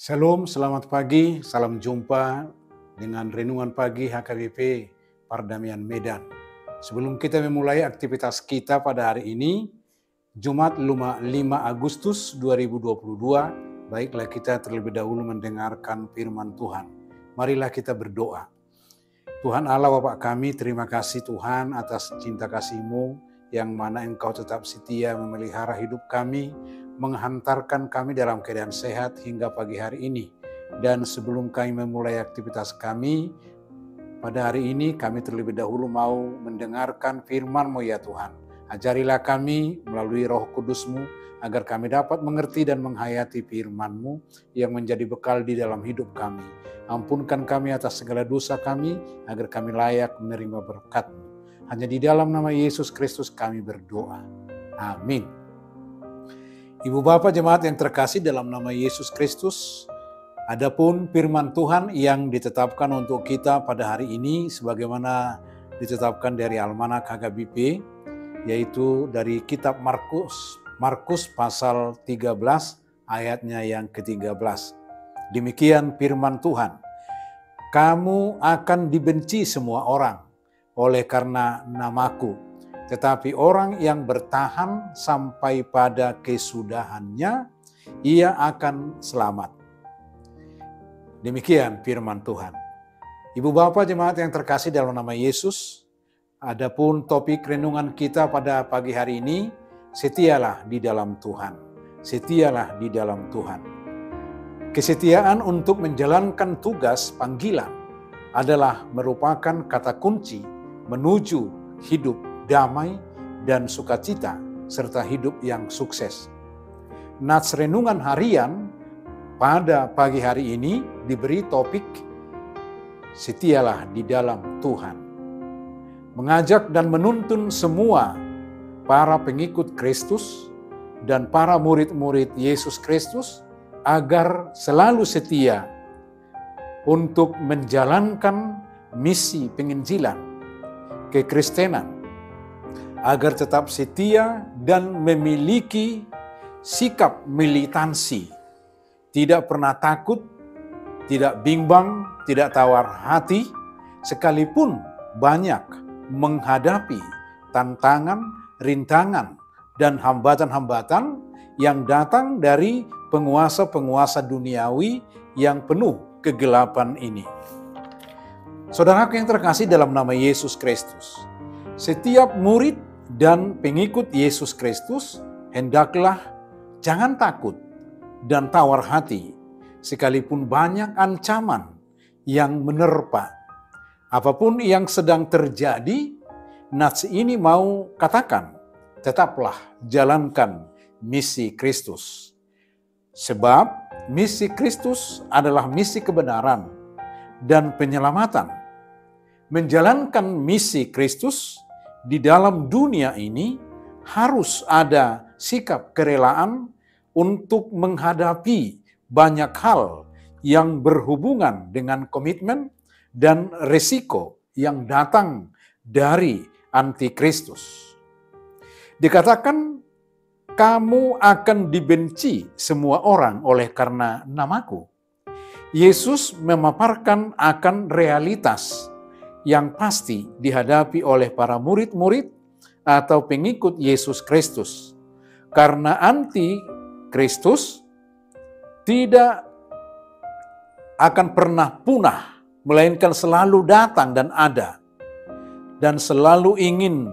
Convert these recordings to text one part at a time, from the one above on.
Shalom, selamat pagi, salam jumpa dengan Renungan Pagi HKBP Pardamaian Medan. Sebelum kita memulai aktivitas kita pada hari ini, Jumat 5 Agustus 2022, baiklah kita terlebih dahulu mendengarkan firman Tuhan. Marilah kita berdoa. Tuhan Allah Bapa kami, terima kasih Tuhan atas cinta kasih-Mu yang mana Engkau tetap setia memelihara hidup kami, menghantarkan kami dalam keadaan sehat hingga pagi hari ini. Dan sebelum kami memulai aktivitas kami, pada hari ini kami terlebih dahulu mau mendengarkan firman-Mu ya Tuhan. Ajarilah kami melalui Roh Kudus-Mu agar kami dapat mengerti dan menghayati firman-Mu yang menjadi bekal di dalam hidup kami. Ampunkan kami atas segala dosa kami agar kami layak menerima berkat-Mu. Hanya di dalam nama Yesus Kristus kami berdoa. Amin. Ibu Bapak jemaat yang terkasih dalam nama Yesus Kristus, adapun firman Tuhan yang ditetapkan untuk kita pada hari ini sebagaimana ditetapkan dari Almanak HKBP, yaitu dari kitab Markus pasal 13 ayatnya yang ke-13. Demikian firman Tuhan, kamu akan dibenci semua orang oleh karena namaku. Tetapi orang yang bertahan sampai pada kesudahannya, ia akan selamat. Demikian firman Tuhan. Ibu Bapak jemaat yang terkasih dalam nama Yesus, adapun topik renungan kita pada pagi hari ini, setialah di dalam Tuhan. Setialah di dalam Tuhan. Kesetiaan untuk menjalankan tugas panggilan adalah merupakan kata kunci menuju hidup damai dan sukacita, serta hidup yang sukses. Nats renungan harian pada pagi hari ini diberi topik setialah di dalam Tuhan. Mengajak dan menuntun semua para pengikut Kristus dan para murid-murid Yesus Kristus agar selalu setia untuk menjalankan misi penginjilan, kekristenan, agar tetap setia dan memiliki sikap militansi, tidak pernah takut, tidak bimbang, tidak tawar hati, sekalipun banyak menghadapi tantangan, rintangan, dan hambatan-hambatan yang datang dari penguasa-penguasa duniawi yang penuh kegelapan ini. Saudaraku yang terkasih dalam nama Yesus Kristus, setiap murid dan pengikut Yesus Kristus hendaklah jangan takut dan tawar hati, sekalipun banyak ancaman yang menerpa. Apapun yang sedang terjadi, nats ini mau katakan, tetaplah jalankan misi Kristus. Sebab misi Kristus adalah misi kebenaran dan penyelamatan. Menjalankan misi Kristus di dalam dunia ini harus ada sikap kerelaan untuk menghadapi banyak hal yang berhubungan dengan komitmen dan resiko yang datang dari antikristus. Dikatakan, kamu akan dibenci semua orang oleh karena namaku. Yesus memaparkan akan realitas yang pasti dihadapi oleh para murid-murid atau pengikut Yesus Kristus. Karena anti-Kristus tidak akan pernah punah, melainkan selalu datang dan ada. Dan selalu ingin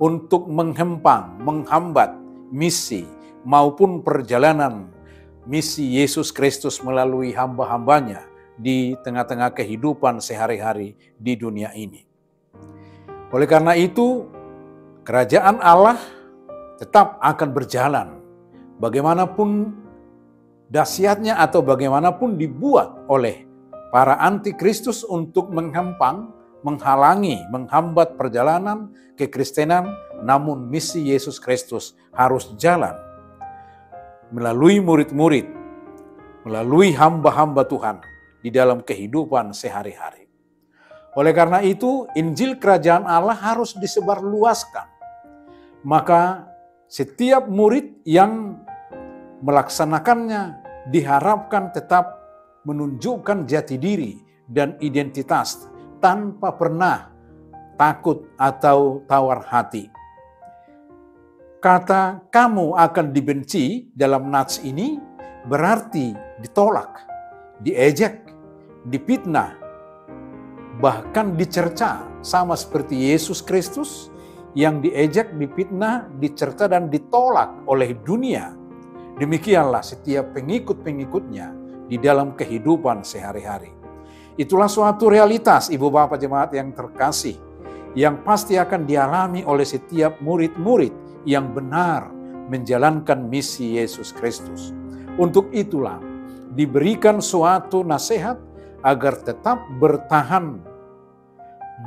untuk menghempang, menghambat misi maupun perjalanan misi Yesus Kristus melalui hamba-hambanya di tengah-tengah kehidupan sehari-hari di dunia ini. Oleh karena itu, kerajaan Allah tetap akan berjalan. Bagaimanapun dahsyatnya atau bagaimanapun dibuat oleh para antikristus untuk menghempang, menghalangi, menghambat perjalanan kekristenan, namun misi Yesus Kristus harus jalan melalui murid-murid, melalui hamba-hamba Tuhan di dalam kehidupan sehari-hari. Oleh karena itu, Injil Kerajaan Allah harus disebarluaskan. Maka setiap murid yang melaksanakannya diharapkan tetap menunjukkan jati diri dan identitas tanpa pernah takut atau tawar hati. Kata kamu akan dibenci dalam nats ini berarti ditolak, diejek, difitnah, bahkan dicerca, sama seperti Yesus Kristus yang diejek, difitnah, dicerca dan ditolak oleh dunia. Demikianlah setiap pengikut-pengikutnya di dalam kehidupan sehari-hari. Itulah suatu realitas Ibu Bapak Jemaat yang terkasih, yang pasti akan dialami oleh setiap murid-murid yang benar menjalankan misi Yesus Kristus. Untuk itulah diberikan suatu nasihat agar tetap bertahan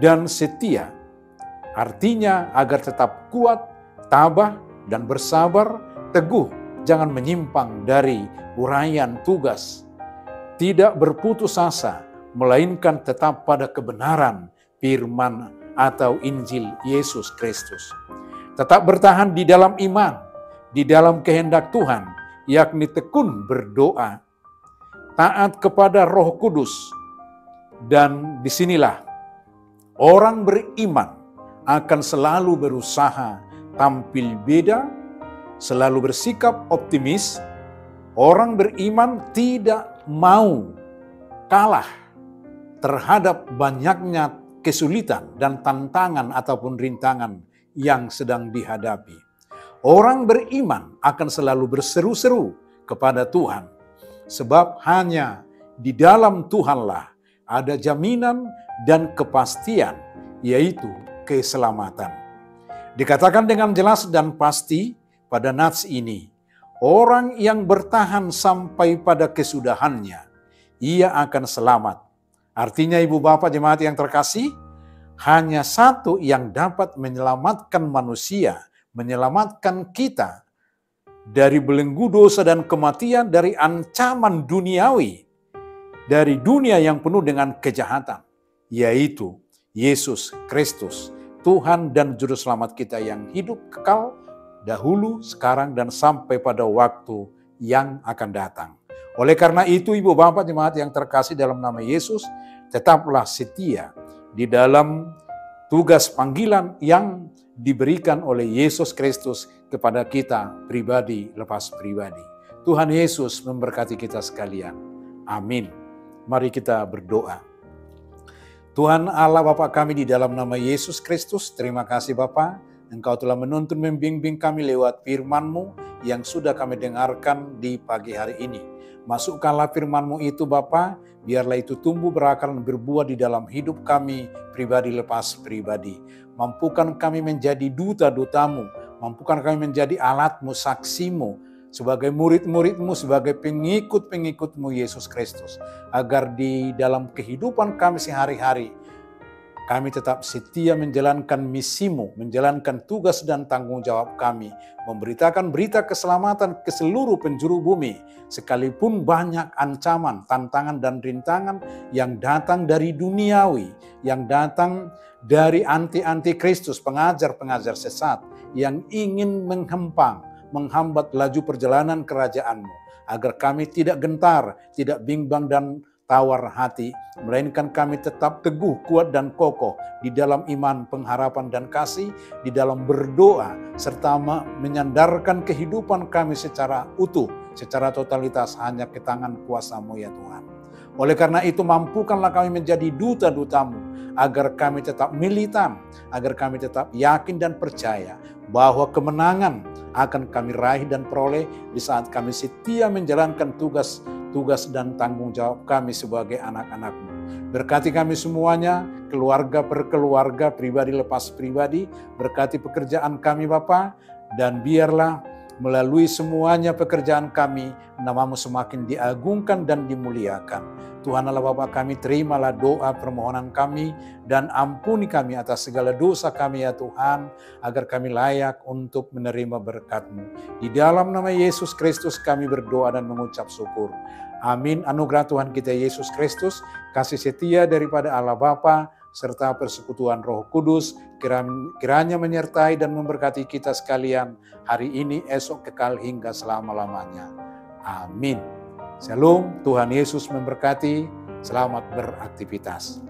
dan setia. Artinya agar tetap kuat, tabah, dan bersabar, teguh, jangan menyimpang dari uraian tugas. Tidak berputus asa, melainkan tetap pada kebenaran firman atau Injil Yesus Kristus. Tetap bertahan di dalam iman, di dalam kehendak Tuhan, yakni tekun berdoa, taat kepada Roh Kudus, dan disinilah orang beriman akan selalu berusaha tampil beda, selalu bersikap optimis. Orang beriman tidak mau kalah terhadap banyaknya kesulitan dan tantangan ataupun rintangan yang sedang dihadapi. Orang beriman akan selalu berseru-seru kepada Tuhan, sebab hanya di dalam Tuhanlah ada jaminan dan kepastian, yaitu keselamatan. Dikatakan dengan jelas dan pasti pada nats ini, orang yang bertahan sampai pada kesudahannya, ia akan selamat. Artinya Ibu Bapak Jemaat yang terkasih, hanya satu yang dapat menyelamatkan manusia, menyelamatkan kita dari belenggu dosa dan kematian, dari ancaman duniawi, dari dunia yang penuh dengan kejahatan, yaitu Yesus Kristus, Tuhan dan Juru Selamat kita yang hidup kekal dahulu, sekarang, dan sampai pada waktu yang akan datang. Oleh karena itu, Ibu Bapak Jemaat yang terkasih dalam nama Yesus, tetaplah setia di dalam tugas panggilan yang diberikan oleh Yesus Kristus kepada kita pribadi lepas pribadi. Tuhan Yesus memberkati kita sekalian. Amin. Mari kita berdoa. Tuhan Allah Bapa kami, di dalam nama Yesus Kristus, terima kasih Bapa, Engkau telah menuntun membimbing kami lewat firman-Mu yang sudah kami dengarkan di pagi hari ini. Masukkanlah firman-Mu itu Bapa, biarlah itu tumbuh berakar dan berbuah di dalam hidup kami pribadi lepas pribadi. Mampukan kami menjadi duta-duta-Mu, mampukan kami menjadi alat-Mu, saksi-Mu, sebagai murid-murid-Mu, sebagai pengikut-pengikut-Mu Yesus Kristus, agar di dalam kehidupan kami sehari-hari, kami tetap setia menjalankan misi-Mu, menjalankan tugas dan tanggung jawab kami, memberitakan berita keselamatan ke seluruh penjuru bumi, sekalipun banyak ancaman, tantangan, dan rintangan yang datang dari duniawi, yang datang dari anti-anti Kristus, pengajar-pengajar sesat, yang ingin menghambat laju perjalanan kerajaan-Mu, agar kami tidak gentar, tidak bimbang dan tawar hati, melainkan kami tetap teguh, kuat, dan kokoh di dalam iman, pengharapan, dan kasih, di dalam berdoa, serta menyandarkan kehidupan kami secara utuh, secara totalitas hanya ke tangan kuasa-Mu ya Tuhan. Oleh karena itu, mampukanlah kami menjadi duta-duta-Mu, agar kami tetap militan, agar kami tetap yakin dan percaya bahwa kemenangan akan kami raih dan peroleh di saat kami setia menjalankan tugas dan tanggung jawab kami sebagai anak-anak-Mu. Berkati kami semuanya, keluarga per keluarga, pribadi lepas pribadi, berkati pekerjaan kami Bapa, dan biarlah melalui semuanya pekerjaan kami, nama-Mu semakin diagungkan dan dimuliakan. Tuhan Allah Bapa kami, terimalah doa permohonan kami, dan ampuni kami atas segala dosa kami ya Tuhan, agar kami layak untuk menerima berkat-Mu. Di dalam nama Yesus Kristus kami berdoa dan mengucap syukur. Amin. Anugerah Tuhan kita Yesus Kristus, kasih setia daripada Allah Bapa, serta persekutuan Roh Kudus, kiranya menyertai dan memberkati kita sekalian hari ini, esok, kekal hingga selama-lamanya. Amin. Shalom, Tuhan Yesus memberkati. Selamat beraktivitas.